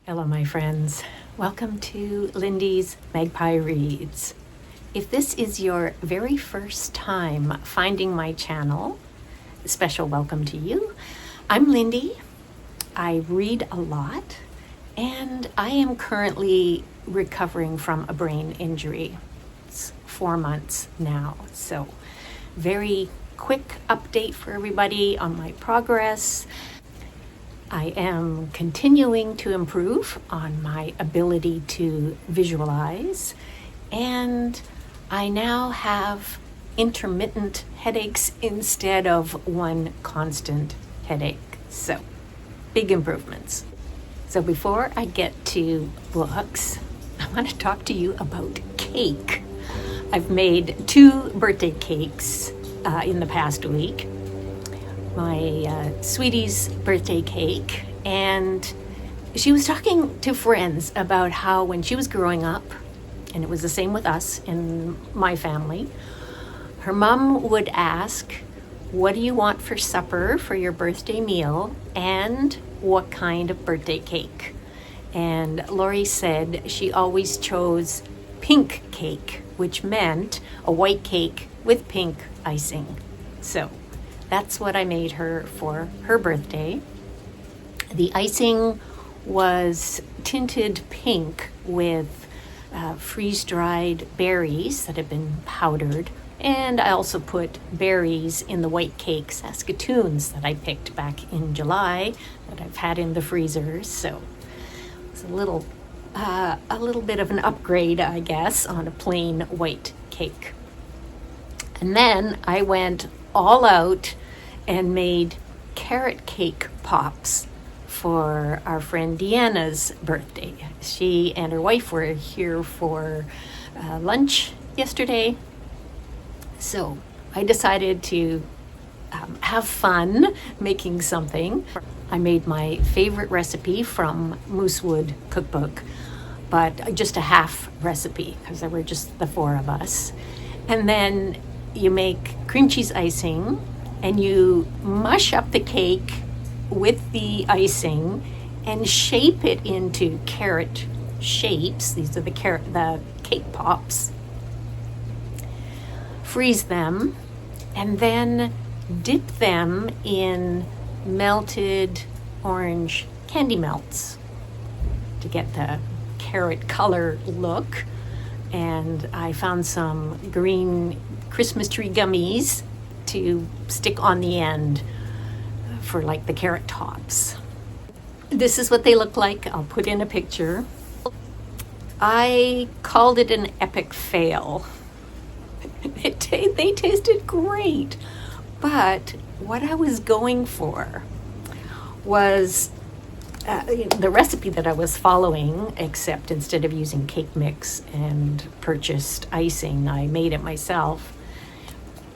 Hello, my friends. Welcome to Lindy's Magpie Reads. If this is your very first time finding my channel, a special welcome to you. I'm Lindy. I read a lot, and I am currently recovering from a brain injury. It's 4 months now, so very quick update for everybody on my progress. I am continuing to improve on my ability to visualize, and I now have intermittent headaches instead of one constant headache. So, big improvements. So before I get to books, I want to talk to you about cake. I've made 2 birthday cakes in the past week. My sweetie's birthday cake, and she was talking to friends about how when she was growing up, and it was the same with us in my family, her mom would ask, what do you want for supper for your birthday meal, and what kind of birthday cake? And Lori said she always chose pink cake, which meant a white cake with pink icing. So that's what I made her for her birthday. The icing was tinted pink with freeze-dried berries that have been powdered. And I also put berries in the white cake Saskatoons that I picked back in July that I've had in the freezers. So it's a little bit of an upgrade, I guess, on a plain white cake. And then I went all out and made carrot cake pops for our friend Deanna's birthday. She and her wife were here for lunch yesterday. So I decided to have fun making something. I made my favorite recipe from Moosewood cookbook, but just a half recipe because there were just the 4 of us. And then you make cream cheese icing and you mush up the cake with the icing and shape it into carrot shapes. These are the cake pops. Freeze them and then dip them in melted orange candy melts to get the carrot color look. And I found some green Christmas tree gummies to stick on the end for like the carrot tops. This is what they look like. I'll put in a picture. I called it an epic fail. They tasted great, but what I was going for was the recipe that I was following, except instead of using cake mix and purchased icing, I made it myself.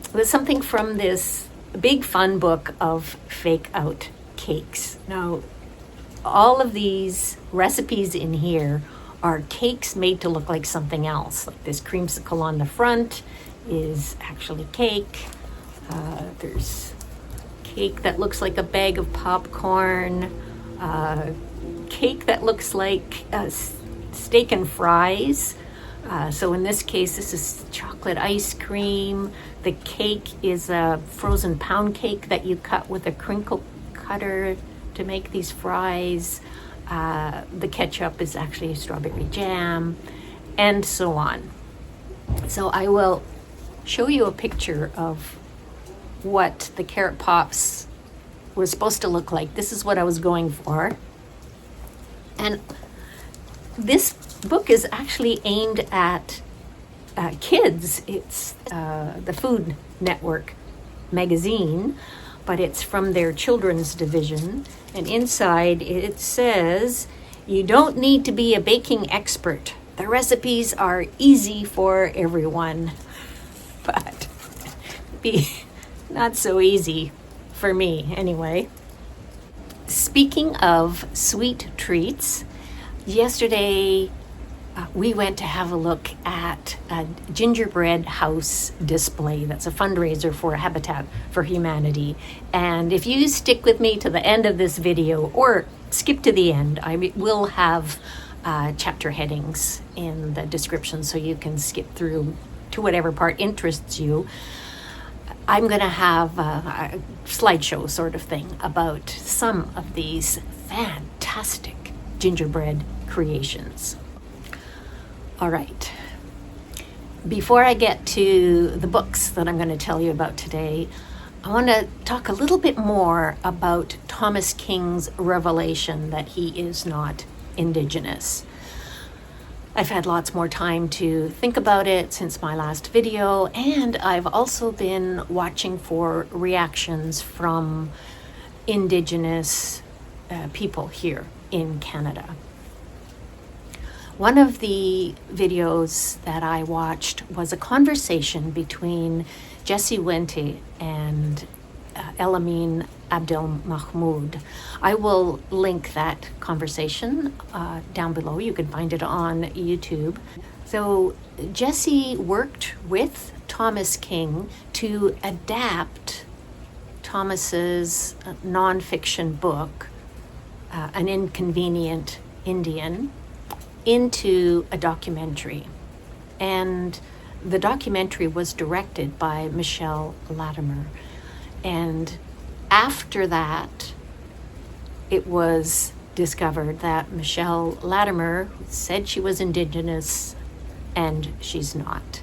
It was something from this big fun book of fake out cakes. Now, all of these recipes in here are cakes made to look like something else. Like this creamsicle on the front is actually cake. There's cake that looks like a bag of popcorn. Cake that looks like steak and fries. So in this case, this is chocolate ice cream. The cake is a frozen pound cake that you cut with a crinkle cutter to make these fries. The ketchup is actually strawberry jam, and so on. So I will show you a picture of what the carrot pops were supposed to look like. This is what I was going for. And this book is actually aimed at kids. It's the Food Network magazine, but it's from their children's division. And inside it says, you don't need to be a baking expert. The recipes are easy for everyone, but be not so easy for me anyway. Speaking of sweet treats, yesterday we went to have a look at a gingerbread house display that's a fundraiser for Habitat for Humanity. And if you stick with me to the end of this video or skip to the end, I will have chapter headings in the description so you can skip through to whatever part interests you. I'm going to have a slideshow sort of thing about some of these fantastic gingerbread creations. All right. Before I get to the books that I'm going to tell you about today, I want to talk a little bit more about Thomas King's revelation that he is not Indigenous. I've had lots more time to think about it since my last video, and I've also been watching for reactions from Indigenous people here in Canada. One of the videos that I watched was a conversation between Jessie Wente and Elamin Abdelmahmoud. I will link that conversation down below. You can find it on YouTube. So Jessie worked with Thomas King to adapt Thomas's nonfiction book, An Inconvenient Indian, into a documentary. And the documentary was directed by Michelle Latimer. And after that, it was discovered that Michelle Latimer said she was Indigenous, and she's not.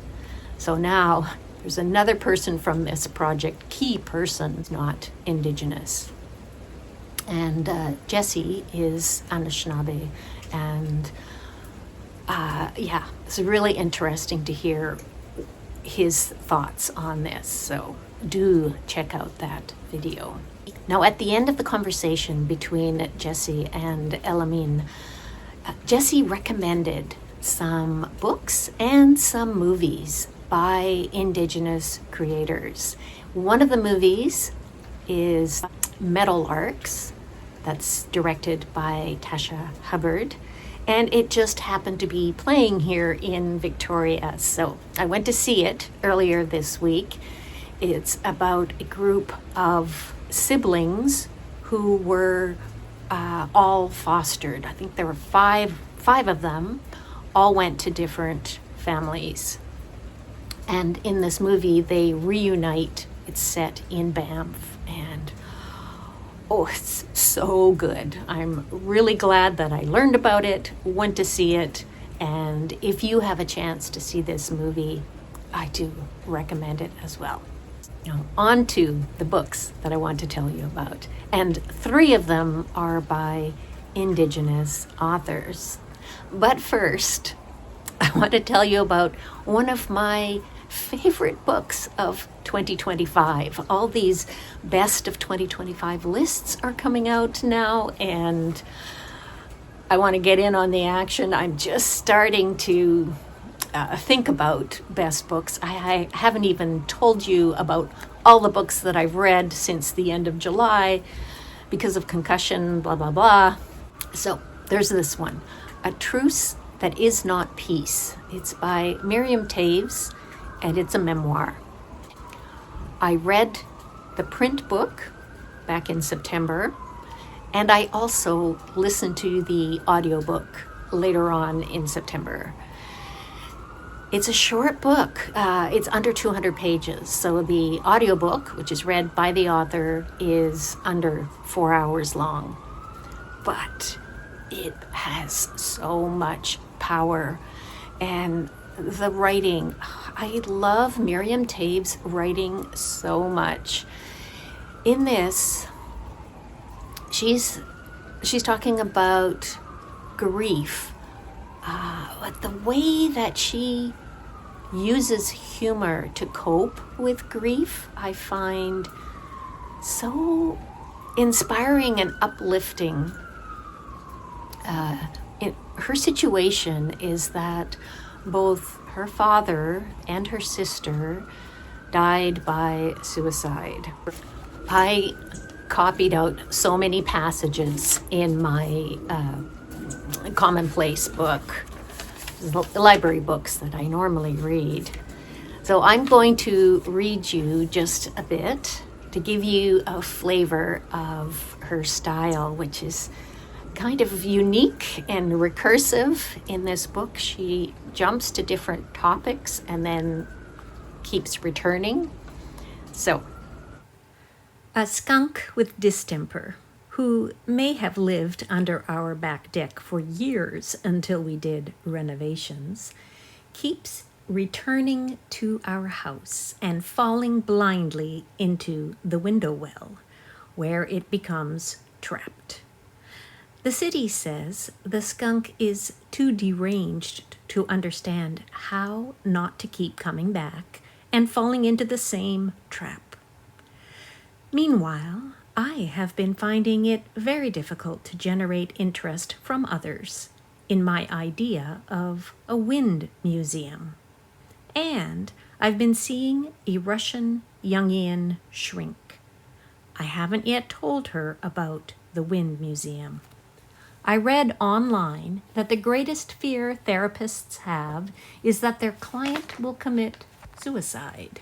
So now there's another person from this project, key person, not Indigenous. And Jessie is Anishinaabe, and it's really interesting to hear his thoughts on this. So do check out that video. Now, at the end of the conversation between Jessie and Elamin, Jessie recommended some books and some movies by Indigenous creators. One of the movies is Meadowlarks, that's directed by Tasha Hubbard, and it just happened to be playing here in Victoria. So I went to see it earlier this week. It's about a group of siblings who were all fostered. I think there were five of them, all went to different families. And in this movie, they reunite. It's set in Banff, and it's so good. I'm really glad that I learned about it, went to see it, and if you have a chance to see this movie, I do recommend it as well. Now, on to the books that I want to tell you about, and 3 of them are by Indigenous authors. But first, I want to tell you about one of my favorite books of 2025. All these best of 2025 lists are coming out now, and I want to get in on the action. I'm just starting to think about best books. I haven't even told you about all the books that I've read since the end of July because of concussion, blah, blah, blah. So there's this one, A Truce That Is Not Peace. It's by Miriam Toews, and it's a memoir. I read the print book back in September, and I also listened to the audiobook later on in September. It's a short book. It's under 200 pages. So the audiobook, which is read by the author, is under 4 hours long. But it has so much power. And the writing, I love Miriam Toews' writing so much. In this, she's talking about grief, but the way that she uses humor to cope with grief, I find so inspiring and uplifting. Her situation is that both her father and her sister died by suicide. I copied out so many passages in my commonplace book library books that I normally read. So I'm going to read you just a bit to give you a flavor of her style, which is kind of unique and recursive in this book. She jumps to different topics and then keeps returning. So, a skunk with distemper, who may have lived under our back deck for years until we did renovations, keeps returning to our house and falling blindly into the window well, where it becomes trapped. The city says the skunk is too deranged to understand how not to keep coming back and falling into the same trap. Meanwhile, I have been finding it very difficult to generate interest from others in my idea of a wind museum. And I've been seeing a Russian Jungian shrink. I haven't yet told her about the Wind Museum. I read online that the greatest fear therapists have is that their client will commit suicide.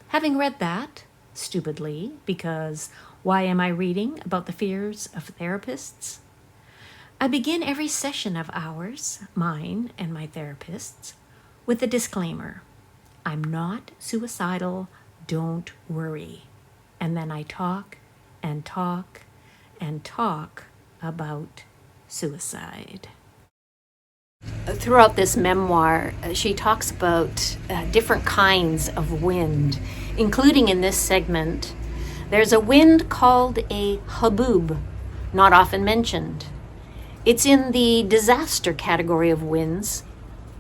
Having read that, stupidly, because why am I reading about the fears of therapists? I begin every session of ours, mine and my therapist's, with a disclaimer. I'm not suicidal, don't worry. And then I talk and talk and talk about suicide. Throughout this memoir, she talks about different kinds of wind, including in this segment. There's a wind called a haboob, not often mentioned. It's in the disaster category of winds,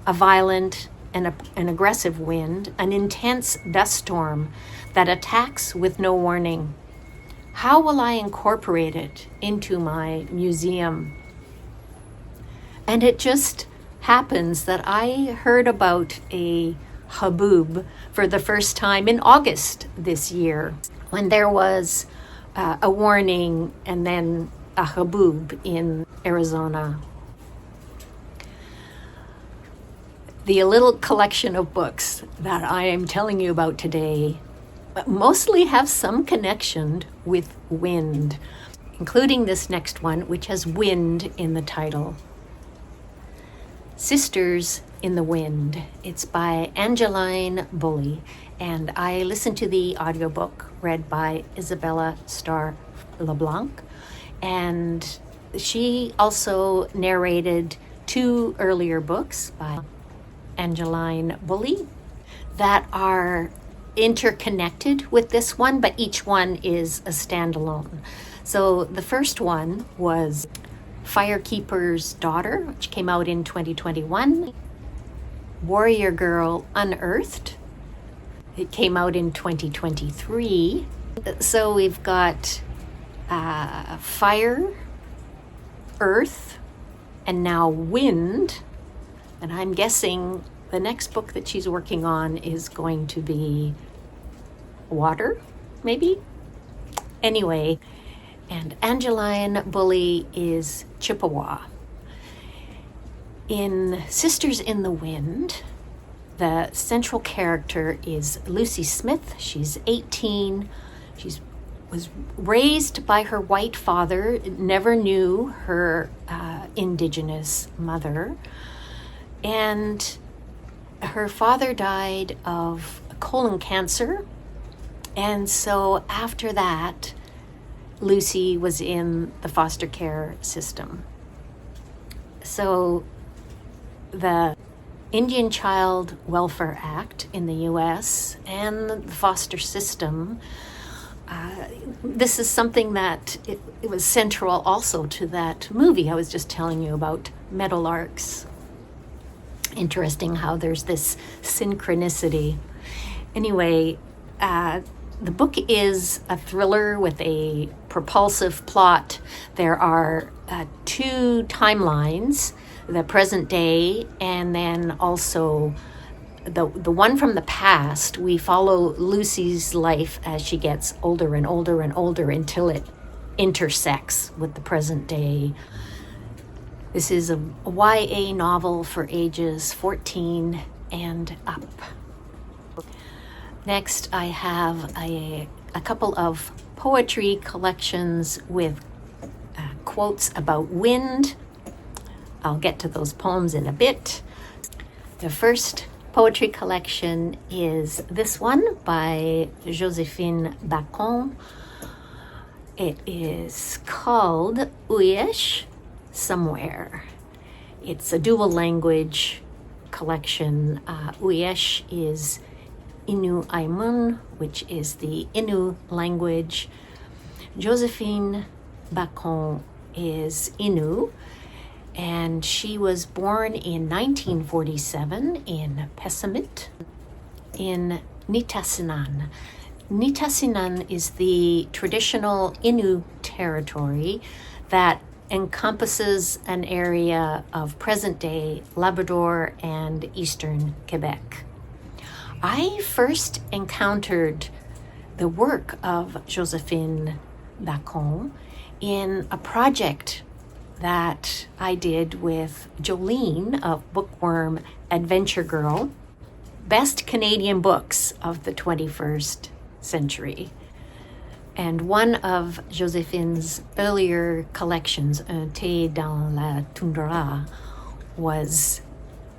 a violent and an aggressive wind, an intense dust storm that attacks with no warning. How will I incorporate it into my museum? And it just happens that I heard about a haboob for the first time in August this year, when there was a warning and then a haboob in Arizona. The little collection of books that I am telling you about today mostly have some connection with wind, including this next one, which has wind in the title. Sisters in the Wind. It's by Angeline Boulley, and I listened to the audiobook read by Isabella Star Lablanc, and she also narrated two earlier books by Angeline Boulley that are interconnected with this one, but each one is a standalone. So the first one was Firekeeper's Daughter, which came out in 2021. Warrior Girl Unearthed. It came out in 2023. So we've got fire, earth, and now wind. And I'm guessing the next book that she's working on is going to be water, maybe? Anyway, and Angeline Boulley is Chippewa. In Sisters in the Wind, the central character is Lucy Smith. She's 18. She was raised by her white father, never knew her Indigenous mother. And her father died of colon cancer. And so after that, Lucy was in the foster care system. So the Indian Child Welfare Act in the US and the foster system, this is something that it was central also to that movie I was just telling you about, Meadowlarks. Interesting how there's this synchronicity. Anyway, the book is a thriller with a propulsive plot. There are two timelines, the present day and then also the one from the past. We follow Lucy's life as she gets older and older and older until it intersects with the present day. This is a YA novel for ages 14 and up. Next, I have a couple of poetry collections with quotes about wind. I'll get to those poems in a bit. The first poetry collection is this one by Joséphine Bacon. It is called Uiesh, Somewhere. It's a dual language collection. Uiesh is Innu Aimun, which is the Innu language. Joséphine Bacon is Innu, and she was born in 1947 in Pessamit in Nitassinan. Nitassinan is the traditional Innu territory that encompasses an area of present-day Labrador and eastern Quebec. I first encountered the work of Joséphine Bacon in a project that I did with Jolene of Bookworm Adventure Girl, Best Canadian Books of the 21st Century. And one of Joséphine's earlier collections, Wente dans la toundra, was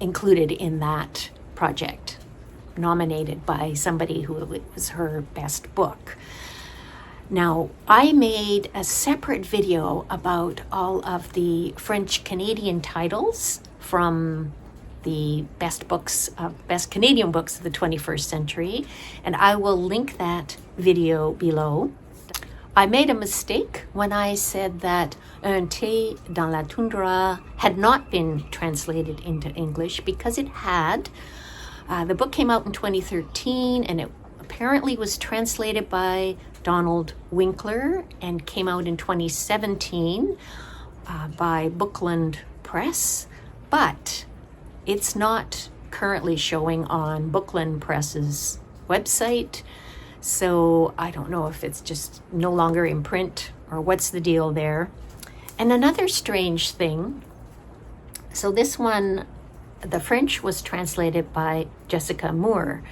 included in that project, nominated by somebody who it was her best book. Now, I made a separate video about all of the French-Canadian titles from the best Canadian books of the 21st century, and I will link that video below. I made a mistake when I said that Wente dans la toundra had not been translated into English, because it had. The book came out in 2013, and it apparently was translated by Donald Winkler and came out in 2017 by Bookland Press, but it's not currently showing on Bookland Press's website, so I don't know if it's just no longer in print or what's the deal there. And another strange thing, so this one, the French was translated by Jessica Moore,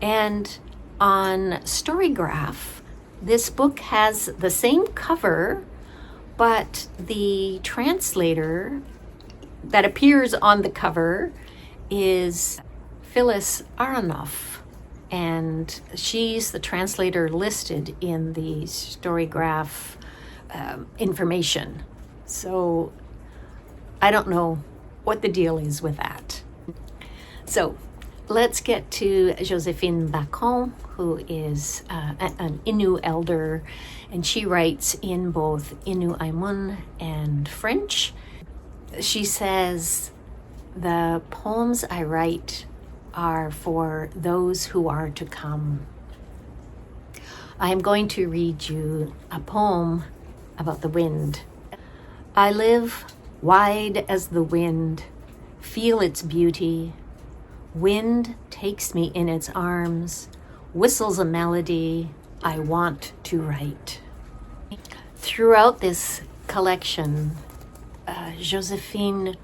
and on Storygraph, this book has the same cover, but the translator that appears on the cover is Phyllis Aronoff, and she's the translator listed in the Storygraph information. So I don't know what the deal is with that. So let's get to Joséphine Bacon, who is an Innu elder, and she writes in both Innu Aimun and French. She says, "The poems I write are for those who are to come." I am going to read you a poem about the wind. I live wide as the wind, feel its beauty. Wind takes me in its arms, whistles a melody I want to write. Throughout this collection, Joséphine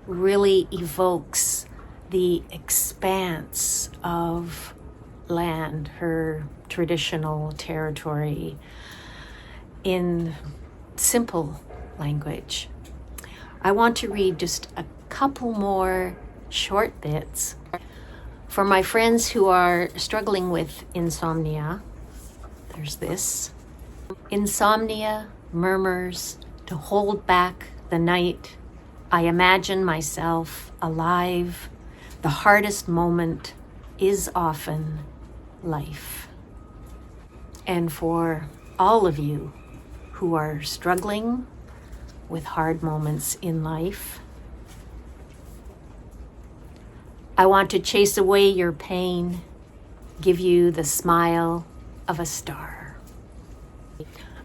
really evokes the expanse of land, her traditional territory, in simple language. I want to read just a couple more short bits. For my friends who are struggling with insomnia, there's this. Insomnia murmurs to hold back the night. I imagine myself alive. The hardest moment is often life. And for all of you who are struggling with hard moments in life, I want to chase away your pain, give you the smile of a star.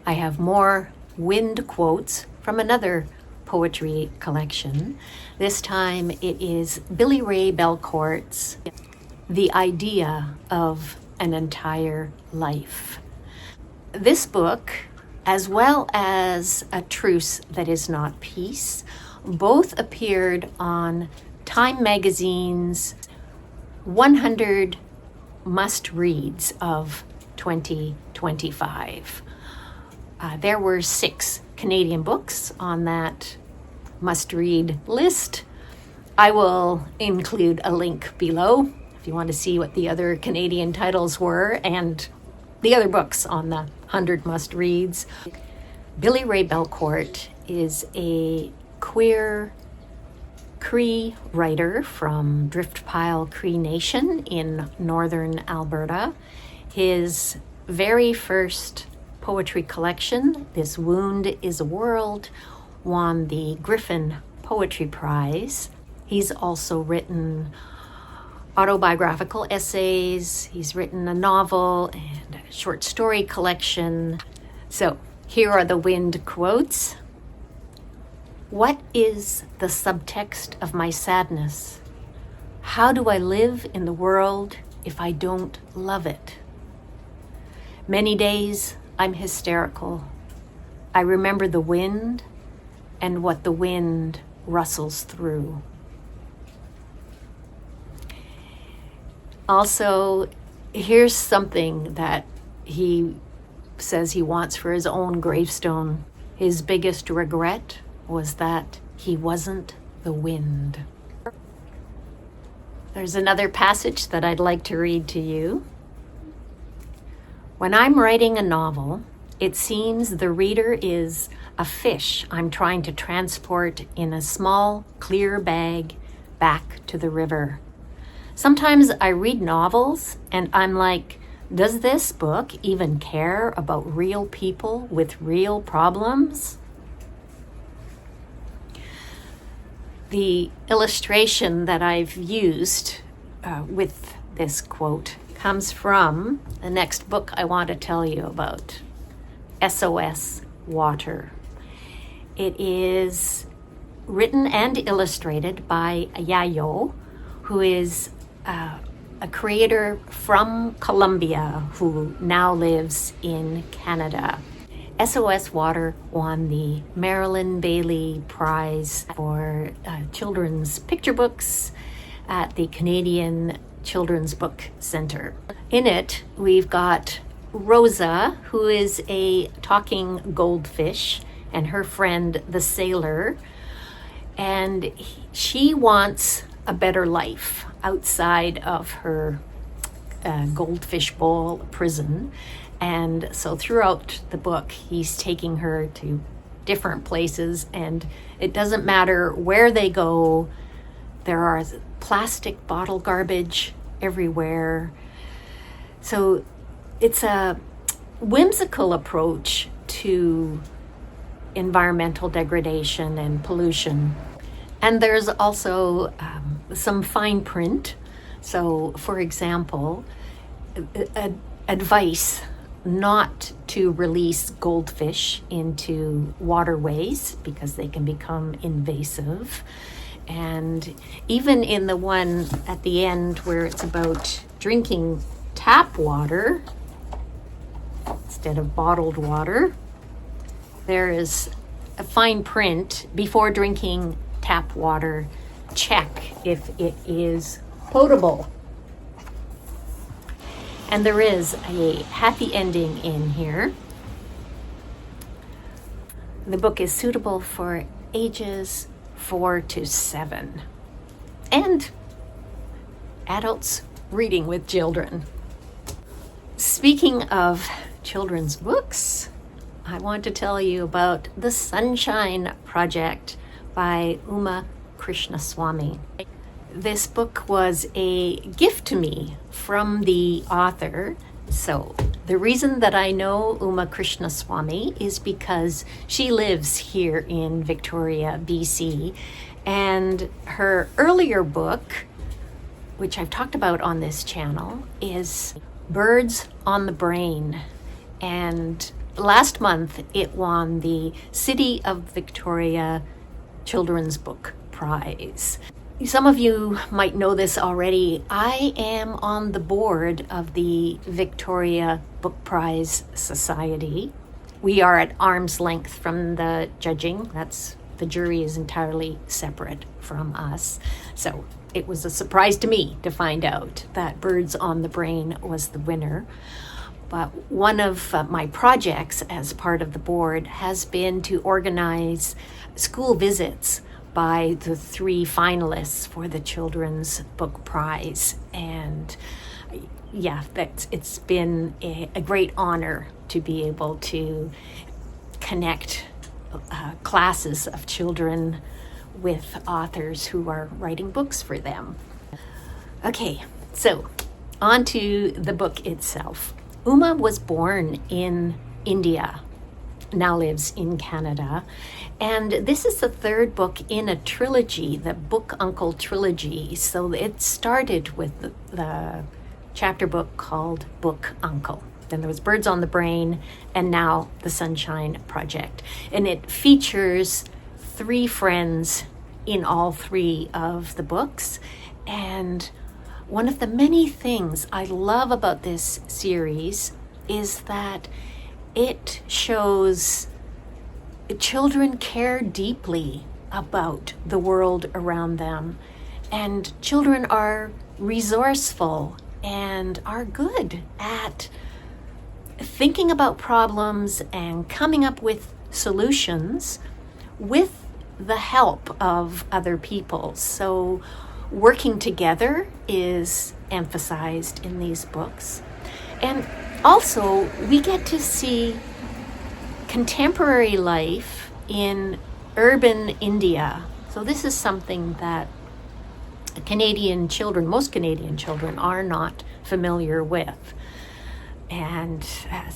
I have more wind quotes from another poetry collection. This time it is Billy Ray Belcourt's The Idea of an Entire Life. This book as well as A Truce That Is Not Peace. Both appeared on Time Magazine's 100 Must-Reads of 2025. There were 6 Canadian books on that must-read list. I will include a link below if you want to see what the other Canadian titles were and the other books on the 100 must-reads. Billy Ray Belcourt is a queer Cree writer from Driftpile Cree Nation in northern Alberta. His very first poetry collection, This Wound is a World, won the Griffin Poetry Prize. He's also written autobiographical essays, he's written a novel and a short story collection. So here are the Wind quotes. What is the subtext of my sadness? How do I live in the world if I don't love it? Many days I'm hysterical. I remember the wind and what the wind rustles through. Also, here's something that he says he wants for his own gravestone. His biggest regret was that he wasn't the wind. There's another passage that I'd like to read to you. When I'm writing a novel, it seems the reader is a fish I'm trying to transport in a small, clear bag back to the river. Sometimes I read novels and I'm like, does this book even care about real people with real problems? The illustration that I've used with this quote comes from the next book I want to tell you about, SOS Water. It is written and illustrated by Yayo, who is a creator from Colombia who now lives in Canada. SOS Water won the Marilyn Bailey Prize for children's picture books at the Canadian Children's Book Centre. In it, we've got Rosa, who is a talking goldfish, and her friend, the sailor, and she wants a better life outside of her goldfish bowl prison. And so throughout the book, he's taking her to different places, and it doesn't matter where they go. There are plastic bottle garbage everywhere. So it's a whimsical approach to environmental degradation and pollution. And there's also some fine print. So, for example, advice not to release goldfish into waterways because they can become invasive. And even in the one at the end where it's about drinking tap water instead of bottled water, there is a fine print: before drinking tap water, check if it is potable. And there is a happy ending in here. The book is suitable for ages 4 to 7 and adults reading with children. Speaking of children's books, I want to tell you about The Sunshine Project by Krishnaswami. This book was a gift to me from the author. So the reason that I know Krishnaswami is because she lives here in Victoria, BC, and her earlier book, which I've talked about on this channel, is Birds on the Brain. And last month it won the City of Victoria Children's Book Prize. Some of you might know this already. I am on the board of the Victoria Book Prize Society, we are at arm's length from the judging. The jury is entirely separate from us. So it was a surprise to me to find out that Birds on the Brain was the winner. But one of my projects as part of the board has been to organize school visits by the 3 finalists for the Children's Book Prize. And yeah, it's been a great honor to be able to connect classes of children with authors who are writing books for them. Okay, so on to the book itself. Uma was born in India, now lives in Canada, and this is the 3rd book in a trilogy, the Book Uncle trilogy. So it started with the chapter book called Book Uncle. Then there was Birds on the Brain, and now The Sunshine Project. And it features 3 friends in all 3 of the books. And one of the many things I love about this series is that it shows children care deeply about the world around them. And children are resourceful and are good at thinking about problems and coming up with solutions with the help of other people. So working together is emphasized in these books. And also, we get to see contemporary life in urban India. So this is something that Canadian children, most Canadian children, are not familiar with. And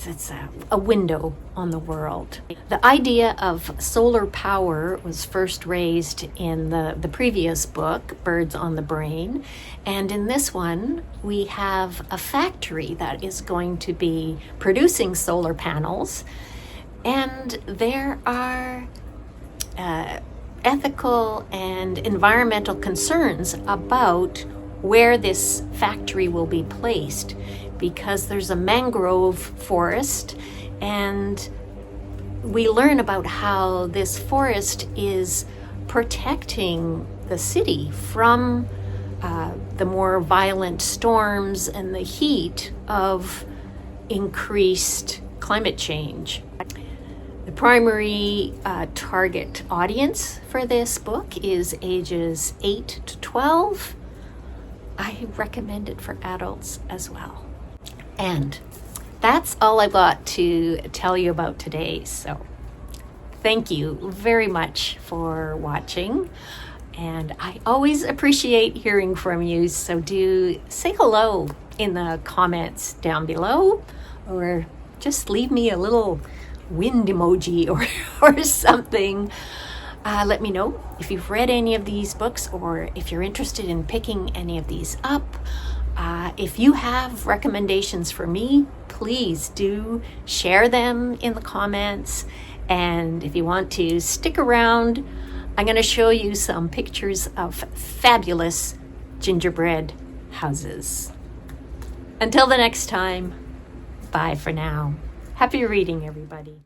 it's a window on the world. The idea of solar power was first raised in the previous book, Birds on the Brain. And in this one, we have a factory that is going to be producing solar panels. And there are ethical and environmental concerns about where this factory will be placed, because there's a mangrove forest, and we learn about how this forest is protecting the city from the more violent storms and the heat of increased climate change. The primary target audience for this book is ages 8 to 12. I recommend it for adults as well. And that's all I've got to tell you about today. So thank you very much for watching. And I always appreciate hearing from you. So do say hello in the comments down below, or just leave me a little wind emoji or something. Let me know if you've read any of these books, or if you're interested in picking any of these up. If you have recommendations for me, please do share them in the comments. And if you want to stick around, I'm going to show you some pictures of fabulous gingerbread houses. Until the next time, bye for now. Happy reading, everybody.